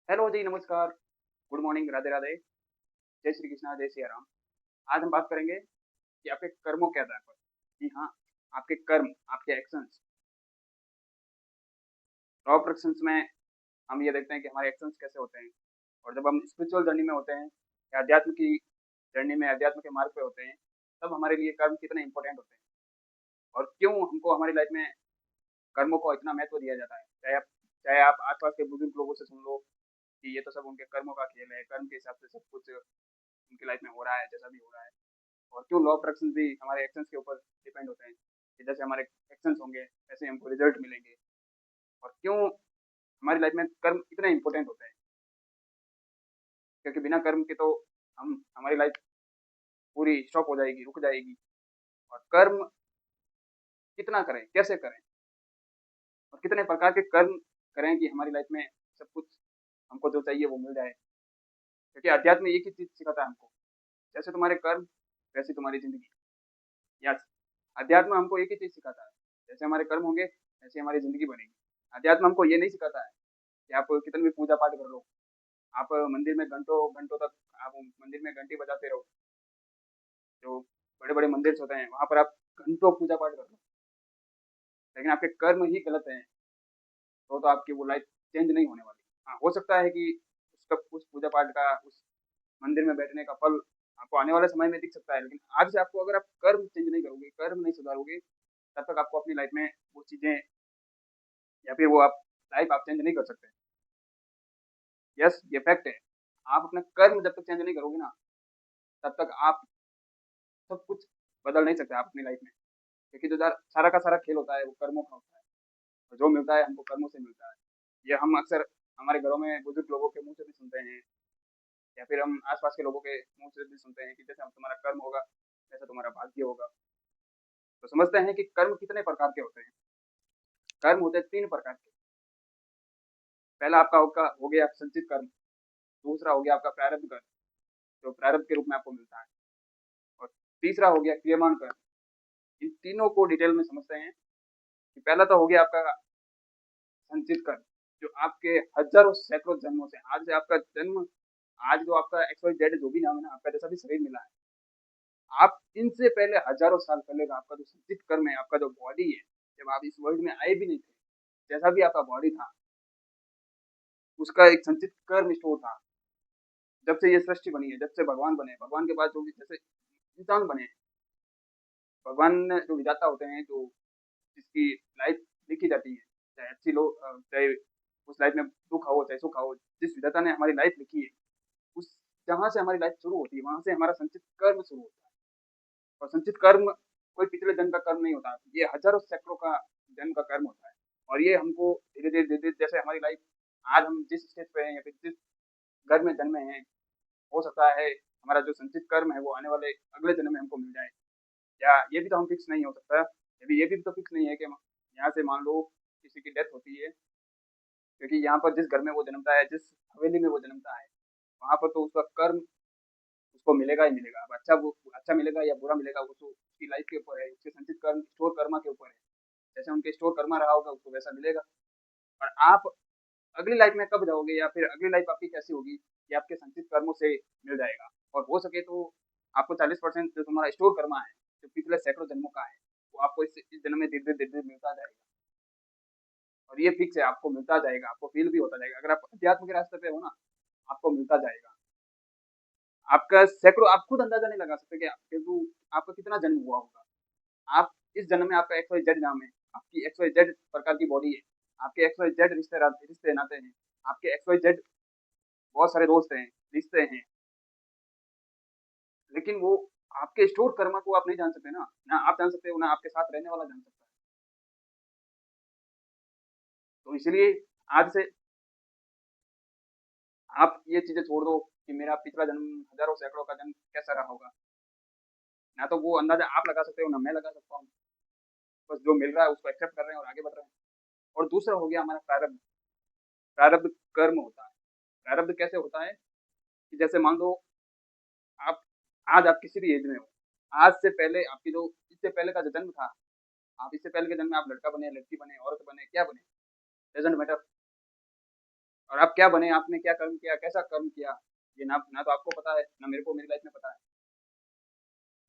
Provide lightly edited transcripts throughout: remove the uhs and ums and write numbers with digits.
Hello जी, नमस्कार, good morning, Radhe Radhe, जय श्री कृष्णा, जय सिया राम। आज हम बात करेंगे कि आपके कर्मों के आधार पर, जी हाँ, आपके कर्म, आपके एक्शंस, लॉ ऑफ एक्शंस में हम ये देखते हैं कि हमारे एक्शंस कैसे होते हैं। और जब हम स्पिरिचुअल जर्नी में होते हैं या अध्यात्म की जर्नी में, अध्यात्म के मार्ग पे होते हैं, तब हमारे लिए कर्म कितने इंपॉर्टेंट होते हैं और क्यों हमको हमारी लाइफ में कर्मों को इतना महत्व दिया जाता है। चाहे आप आसपास के बुजुर्ग लोगों से सुन लो कि ये तो सब उनके कर्मों का खेल है, कर्म के हिसाब से सब कुछ उनकी लाइफ में हो रहा है, जैसा भी हो रहा है। और क्यों लॉ ऑफ अट्रैक्शन भी हमारे एक्शंस के ऊपर डिपेंड होते हैं कि जैसे हमारे एक्शंस होंगे वैसे हमको रिजल्ट मिलेंगे। और क्यों हमारी लाइफ में कर्म इतने इंपॉर्टेंट होते हैं, क्योंकि बिना कर्म के तो हम हमारी लाइफ पूरी स्टॉप हो जाएगी, रुक जाएगी। और कर्म कितना करें, कैसे करें और कितने प्रकार के कर्म करें कि हमारी लाइफ में सब कुछ हमको जो चाहिए वो मिल जाए। क्योंकि अध्यात्म एक ही चीज सिखाता है हमको, जैसे तुम्हारे कर्म वैसी तुम्हारी जिंदगी। यस, अध्यात्म हमको एक ही चीज सिखाता है, जैसे हमारे कर्म होंगे वैसे हमारी जिंदगी बनेगी। अध्यात्म हमको ये नहीं सिखाता है कि आप कितनी भी पूजा पाठ कर लो, आप मंदिर में घंटों घंटों तक आप मंदिर में घंटी बजाते रहो। जो बड़े बड़े मंदिर होते हैं वहां पर आप घंटों पूजा पाठ कर लो, लेकिन आपके कर्म ही गलत हैं, तो आपकी वो लाइफ चेंज नहीं होने वाली। हाँ, हो सकता है कि उसका उस पूजा पाठ का, उस मंदिर में बैठने का फल आपको आने वाले समय में दिख सकता है, लेकिन आज से आपको अगर आप कर्म चेंज नहीं करोगे, कर्म नहीं सुधारोगे, तब तक आपको अपनी लाइफ में वो चीजें या फिर वो आप लाइफ आप चेंज नहीं कर सकते। यस, ये फैक्ट है। आप अपना कर्म जब तक चेंज नहीं करोगे ना, तब तक आप सब कुछ बदल नहीं सकते आप अपनी लाइफ में। क्योंकि जो सारा का सारा खेल होता है वो कर्मों का होता है, और जो मिलता है हमको कर्मों से मिलता है। ये हम अक्सर हमारे घरों में बुजुर्ग लोगों के मुंह से भी सुनते हैं, या फिर हम आसपास के लोगों के मुंह से भी सुनते हैं कि जैसे हम तुम्हारा कर्म होगा वैसा तुम्हारा भाग्य होगा। तो समझते हैं कि कर्म कितने प्रकार के होते हैं। कर्म होते हैं 3 प्रकार के। पहला आपका होगा हो गया संचित कर्म, दूसरा हो गया आपका प्रारब्ध कर्म, जो प्रारब्ध के रूप में आपको मिलता है, और तीसरा हो गया क्रियमाण कर्म। इन तीनों को डिटेल में समझते हैं कि पहला तो हो गया आपका संचित कर्म, जो आपके हजारों सैकड़ों जन्मों से, आज से आपका जन्म, आज जो आपका एक्स वाई जेड जो भी नाम है ना, आपका जैसा भी शरीर मिला है, आप इनसे पहले हजारों साल पहले का आपका जो संचित कर्म है, आपका जो बॉडी है, जब आप इस वर्ल्ड में आए भी नहीं थे, जैसा भी आपका बॉडी था, उसका एक संचित कर्म स्टोर था। जब से ये सृष्टि बनी है, जब से भगवान बने, भगवान के बाद जो भी जैसे इंसान बने, भगवान जो विधाता होते हैं, जो जिसकी लाइफ लिखी जाती है, चाहे अच्छी लो चाहे उस लाइफ में दुख हो चाहे सुख हो, जिस विधाता ने हमारी लाइफ लिखी है, उस जहाँ से हमारी लाइफ शुरू होती है वहां से हमारा संचित कर्म शुरू होता है। और संचित कर्म कोई पिछले जन्म का कर्म नहीं होता, ये हजारों सैकड़ों का जन्म का कर्म होता है। और ये हमको धीरे धीरे धीरे धीरे जैसे हमारी लाइफ आज हम जिस स्टेज पे हैं या फिर जिस घर में जन्मे हैं, हो सकता है हमारा जो संचित कर्म है वो आने वाले अगले जन्म में हमको मिल जाए, या ये भी तो हम फिक्स नहीं हो सकता। ये भी तो फिक्स नहीं है कि यहाँ से मान लो किसी की डेथ होती है, क्योंकि यहाँ पर जिस घर में वो जन्मता है, जिस हवेली में वो जन्मता है, वहाँ पर तो उसका कर्म उसको मिलेगा ही मिलेगा। अब वो अच्छा मिलेगा या बुरा मिलेगा वो तो उसकी लाइफ के ऊपर है, उसके संचित कर्म स्टोर कर्मा के ऊपर है। जैसे उनके स्टोर कर्मा रहा होगा उसको वैसा मिलेगा। और आप अगली लाइफ में कब जाओगे या फिर अगली लाइफ आपकी कैसी होगी, ये आपके संचित कर्मों से मिल जाएगा। और हो सके तो आपको 40% जो तुम्हारा स्टोर कर्मा है, जो पिछले सैकड़ों जन्मों का है, वो आपको इस जन्म में धीरे धीरे धीरे धीरे मिलता जाएगा। और ये फिक्स है, आपको मिलता जाएगा, आपको फील भी होता जाएगा। अगर आप अध्यात्म के रास्ते पे हो ना, आपको मिलता जाएगा। आपका सैकड़ों, आप खुद अंदाजा नहीं लगा सकते कि आपका कितना जन्म हुआ होगा। आप इस जन्म में आपका एक्स वाई जेड नाम है, आपकी एक्स वाई जेड प्रकार की बॉडी है, आपके एक्स वाई जेड रिश्ते नाते हैं, आपके एक्स वाई जेड बहुत सारे दोस्त हैं, रिश्ते हैं, लेकिन वो आपके स्टोर कर्मा को आप नहीं जान सकते ना, ना आप जान सकते हो ना आपके साथ रहने वाला जान सकता है। तो इसलिए आज से आप ये चीजें छोड़ दो कि मेरा पिछला जन्म, हजारों सैकड़ों का जन्म कैसा रहा होगा। ना तो वो अंदाजा आप लगा सकते हो ना मैं लगा सकता हूँ। बस जो मिल रहा है उसको एक्सेप्ट कर रहे हैं और आगे बढ़ रहे हैं। और दूसरा हो गया हमारा प्रारब्ध। प्रारब्ध कर्म होता है। प्रारब्ध कैसे होता है कि जैसे मान लो आप आज आप किसी भी एज में हो, आज से पहले आपकी जो इससे पहले का जो जन्म था, आप इससे पहले के जन्म में आप लड़का बने, लड़की बने, औरत बने, क्या बने, डजंट मैटर। और आप क्या बने, आपने क्या कर्म किया, कैसा कर्म किया, ये ना ना तो आपको पता है, ना मेरे को मेरी लाइफ में पता है।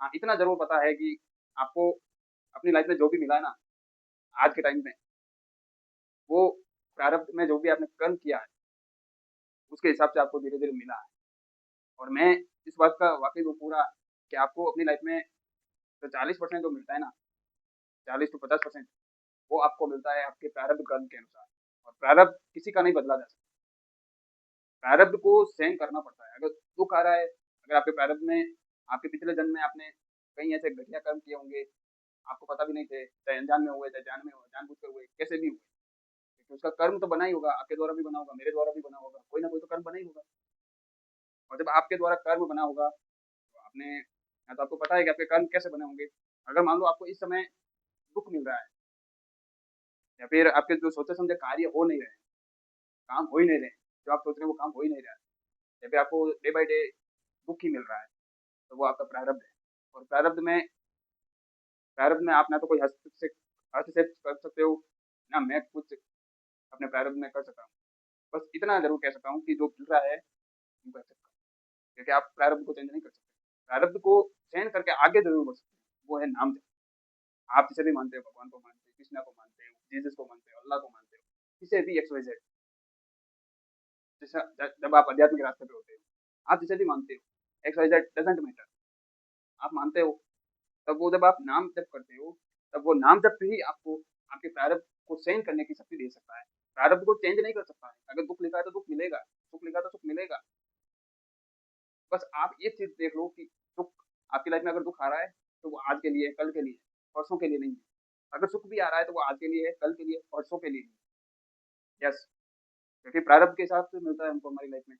हाँ, इतना ज़रूर पता है कि आपको अपनी लाइफ में जो भी मिला है ना, आज के टाइम में, वो प्रारब्ध में जो भी आपने कर्म किया है, उसके हिसाब से आपको धीरे-धीरे मिला है। और मैं इस बात का वाक़ई हूँ पूरा कि आपको अपनी लाइफ में जो 40% जो मिलता है ना, 40 टू 50% वो आपको मिलता है आपके प्रारब्ध कर्म के अनुसार। और प्रारब्ध किसी का नहीं बदला जा सकता। प्रारब्ध को सहन करना पड़ता है। अगर दुःख आ रहा है, अगर आपके प्रारब्ध में आपके पिछले जन्म में आपने कई ऐसे घटिया कर्म किए होंगे, आपको पता भी नहीं थे, चाहे अनजान में हुए, चाहे जान में हुए, जानबूझकर हुए, कैसे भी हुए। लेकिन उसका कर्म तो बना ही होगा, आपके द्वारा भी बना होगा, मेरे द्वारा भी बना होगा, कोई ना कोई तो कर्म बना ही होगा। और जब आपके द्वारा कर्म बना होगा, तो आपने या तो आपको पता है कि आपके कर्म कैसे बने होंगे। अगर मान लो आपको इस समय दुःख मिल रहा है, या फिर आपके जो सोचे समझे कार्य हो नहीं रहे हैं, काम हो ही नहीं रहे हैं, जो आप सोच रहे हैं वो काम हो ही नहीं रहा है, या फिर आपको डे बाय डे दुःख ही मिल रहा है, तो वो आपका प्रारब्ध है। और प्रारब्ध में आप ना तो कोई हस्तक्षेप कर सकते हो, ना मैं कुछ अपने प्रारब्ध में कर सकता हूँ। बस इतना ज़रूर कह सकता हूँ कि जो मिल रहा है, वो कर सकता हूँ, क्योंकि आप प्रारब्ध को चेंज नहीं कर सकते। प्रारब्ध को सहन करके आगे ज़रूर बढ़ सकते हैं, वो है नाम जप। आप जिसे भी मानते हो, भगवान को मानते हो, कृष्णा को मानते हो, जीसस को मानते हो, अल्लाह को मानते हो, किसे भी एक्स वाई जेड, जैसा जब आप आध्यात्मिक रास्ते पे होते हो, आप जिसे भी मानते हो, X Y Z doesn't matter, आप मानते हो, तब वो जब आप नाम जप करते हो, तब वो नाम जप ही आपको आपके प्रारब्ध को सहन करने की शक्ति दे सकता है। प्रारब्ध को चेंज नहीं कर सकता है। अगर दुःख लिखा है तो दुःख मिलेगा, सुख लिखा है तो सुख मिलेगा। बस आप ये चीज़ देख लो कि दुःख आपकी लाइफ में अगर दुःख आ रहा है, तो वो आज के लिए है, कल के लिए है, परसों के लिए नहीं है। अगर सुख भी आ रहा है, तो वो आज के लिए है, कल के लिए है, परसों के लिए नहीं है। यस, क्योंकि प्रारब्ध के हिसाब से मिलता है हमको हमारी लाइफ में।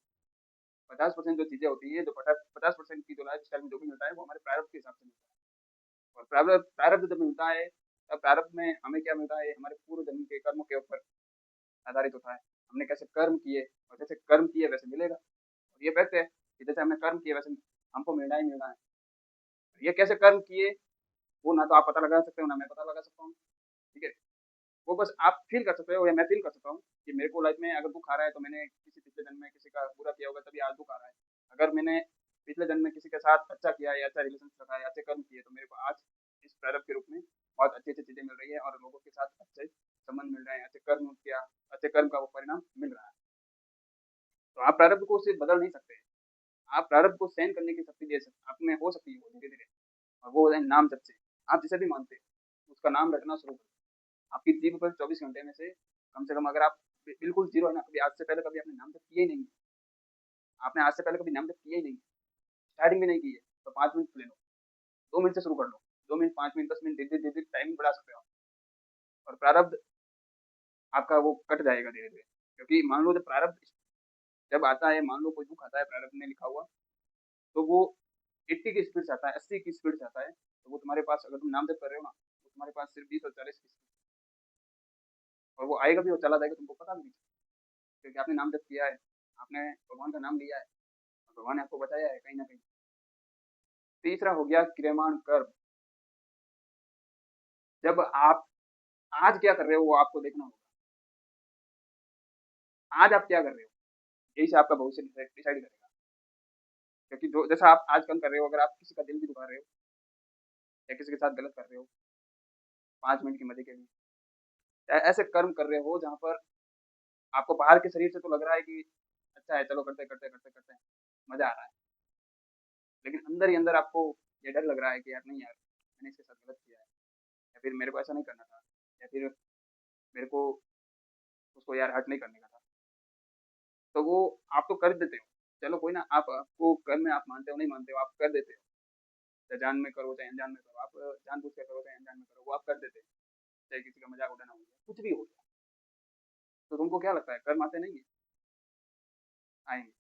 50% जो चीज़ें होती हैं, जो 50% की जो लाइफ़स्टाइल में जो भी मिलता है, वो हमारे प्रारब्ध के हिसाब से मिलता है। और प्रारब्ध प्रारब्ध जब मिलता है, तब प्रारब्ध में हमें क्या मिलता है, हमारे पूर्व जन्म के कर्मों के ऊपर आधारित होता है। हमने कैसे कर्म किए, और जैसे कर्म किए वैसे मिलेगा। और ये फैक्ट है कि जैसे हमने कर्म किए वैसे हमको मिलना ही मिलना है। ये कैसे कर्म किए, वो ना तो आप पता लगा सकते हो, ना मैं पता लगा सकता हूँ, ठीक है? वो बस आप फ़ील कर सकते हो, या मैं फ़ील कर सकता हूँ कि मेरे को लाइफ़ में अगर दुःख आ रहा है, तो मैंने किसी पिछले जन्म में किसी का बुरा किया होगा, तभी आज दुःख आ रहा है। अगर मैंने पिछले जन्म में किसी के साथ अच्छा किया है, या अच्छा रिलेशनशिप रखा है, अच्छे कर्म किए, तो मेरे को आज इस प्रारब्ध के रूप में बहुत अच्छी-अच्छी चीज़ें मिल रही है, और लोगों के साथ अच्छे संबंध मिल रहे हैं, अच्छे कर्म किया, अच्छे कर्म का वो परिणाम मिल रहा है। तो आप प्रारब्ध को उसे बदल नहीं सकते। आप प्रारब्ध को सहन करने की शक्ति दे सकते, आप में हो सकती है वो धीरे-धीरे, और वो है नाम जप से। आप जिसे भी मानते हो, उसका नाम रटना शुरू करो। आपकी जीभ पर 24 घंटे में से कम अगर आप बिल्कुल ज़ीरो है ना, कभी आज से पहले कभी आपने नाम जप किया ही नहीं है, आपने आज से पहले कभी नाम जप किया ही नहीं है, स्टार्टिंग में नहीं की है, तो 5 मिनट ले लो, 2 मिनट से शुरू कर लो। 2 मिनट, 5 मिनट, 10 मिनट, धीरे-धीरे टाइम बढ़ा सकते हो आप, और प्रारब्ध आपका वो कट जाएगा धीरे-धीरे। क्योंकि मान लो जब प्रारब्ध जब आता है, मान लो कोई दुःख आता है प्रारब्ध में लिखा हुआ, तो वो 80 की स्पीड से आता है, 80 की स्पीड से आता है, तो वो तुम्हारे पास अगर तुम नाम जप कर रहे हो ना, तो तुम्हारे पास सिर्फ 20 और 40 की स्पीड, और वो आएगा भी और चला जाएगा, तुमको पता भी नहीं चलेगा, क्योंकि आपने नाम जप किया है, आपने भगवान का नाम लिया है, और भगवान ने आपको बचाया है कहीं न कहीं। तीसरा हो गया क्रियमाण कर्म। जब आप आज क्या कर रहे हो, वो आपको देखना होगा। आज आप क्या कर रहे हो, यही से आपका भविष्य डिसाइड करेगा। क्योंकि जो जैसा आप आज कर्म कर रहे हो, अगर आप किसी का दिल भी दुखा रहे हो, या किसी के साथ गलत कर रहे हो, 5 मिनट के मज़े के लिए, या ऐसे कर्म कर रहे हो जहाँ पर आपको बाहर के शरीर से तो लग रहा है कि अच्छा है, चलो करते हैं, मज़ा आ रहा है। लेकिन अंदर ही अंदर आपको ये डर लग रहा है कि यार नहीं यार, मैंने इसके साथ गलत किया है, या फिर मेरे को ऐसा नहीं करना था, या फिर मेरे को उसको यार हर्ट नहीं करने का था। तो वो आप तो कर देते हो। चलो कोई ना, आप आपको कर्म में आप मानते हो, नहीं मानते हो, आप कर देते हो। चाहे जान में करो, चाहे अनजान में करो, आप जानबूझ के करो, चाहे अनजान में करो, वो आप कर देते हो। चाहे किसी का मज़ाक उड़ाना हो गया, कुछ भी हो गया। तो तुमको क्या लगता है कर्म आते नहीं है? आएँगे।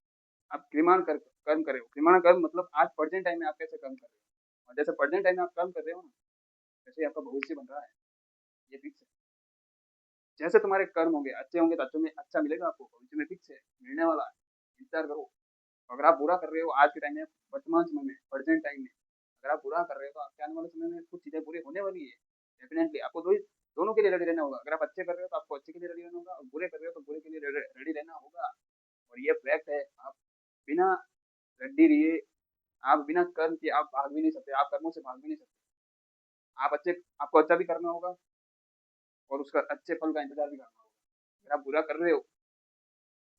आप क्रियमाण कर्म कर रहे हो। क्रियमाण कर्म मतलब आज प्रेज़ेंट टाइम में आप कैसे कर्म कर रहे हो। और जैसे प्रेज़ेंट टाइम में आप कर्म कर रहे हो ना, वैसे ही आपका भविष्य बन रहा है। ये फिक्स है। जैसे तुम्हारे कर्म होंगे तो अच्छे में अच्छा मिलेगा आपको, भविष्य में फिक्स है, मिलने वाला है। इंतज़ार करो। अगर आप बुरा कर रहे हो आज के टाइम में, वर्तमान समय में, प्रेज़ेंट टाइम में, अगर आप बुरा कर रहे हो, तो आपके आने वाले समय में कुछ चीज़ें बुरी होने वाली है। डेफ़िनेटली आपको दोनों के लिए रेडी रहना होगा। अगर आप अच्छे कर रहे हो, तो आपको अच्छे के लिए रेडी रहना होगा, और बुरे कर रहे हो, तो बुरे के लिए रेडी रहना होगा। बिना रड्डी लिए, आप बिना कर्म किए आप भाग भी नहीं सकते, आप कर्मों से भाग भी नहीं सकते। आप अच्छे आपको अच्छा भी करना होगा और उसका अच्छे फल का इंतज़ार भी करना होगा। अगर आप बुरा कर रहे हो,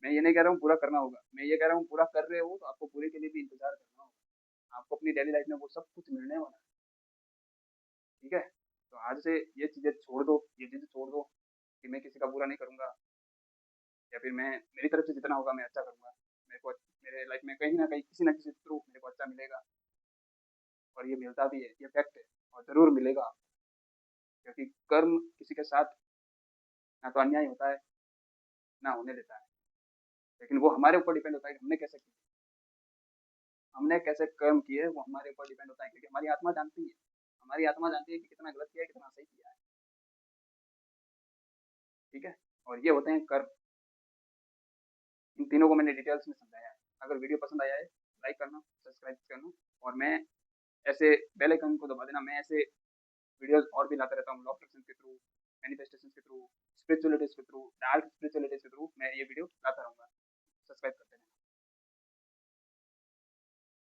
मैं ये नहीं कह रहा हूँ बुरा करना होगा, मैं ये कह रहा हूँ बुरा कर रहे हो तो आपको बुरे के लिए भी इंतज़ार करना होगा। आपको अपनी डेली लाइफ़ में वो सब कुछ मिलने वाला है, ठीक है? तो आज से ये चीज़ें छोड़ दो, ये चीज़ें छोड़ दो कि मैं किसी का बुरा नहीं करूँगा या फिर मैं मेरी तरफ से जितना होगा मैं अच्छा करूँगा। मेरे को मेरे लाइफ़ में कहीं न कहीं किसी न किसी थ्रू मेरे को अच्छा मिलेगा और ये मिलता भी है, ये फैक्ट है और ज़रूर मिलेगा क्योंकि कर्म किसी के साथ ना तो अन्याय होता है, ना होने देता है। लेकिन वो हमारे ऊपर डिपेंड होता है कि हमने कैसे कर्म किए वो हमारे ऊपर डिपेंड होता है क्योंकि हमारी आत्मा जानती है। हमारी आत्मा जानती है कि कितना गलत किया है, कितना सही किया है, ठीक है? और ये होते हैं कर्म। इन तीनों को मैंने डिटेल्स में समझाया है। अगर वीडियो पसंद आया है, लाइक करना, सब्सक्राइब करना और मैं ऐसे बेल आइकन को दबा देना। मैं ऐसे वीडियोज़ और भी लाता रहता हूँ लॉ ऑफ अट्रैक्शन के थ्रू, मैनिफेस्टेशंस के थ्रू, स्पिरिचुअलिटीज़ के थ्रू, डार्क स्पिरिचुअलिटीज़ के थ्रू मैं ये वीडियो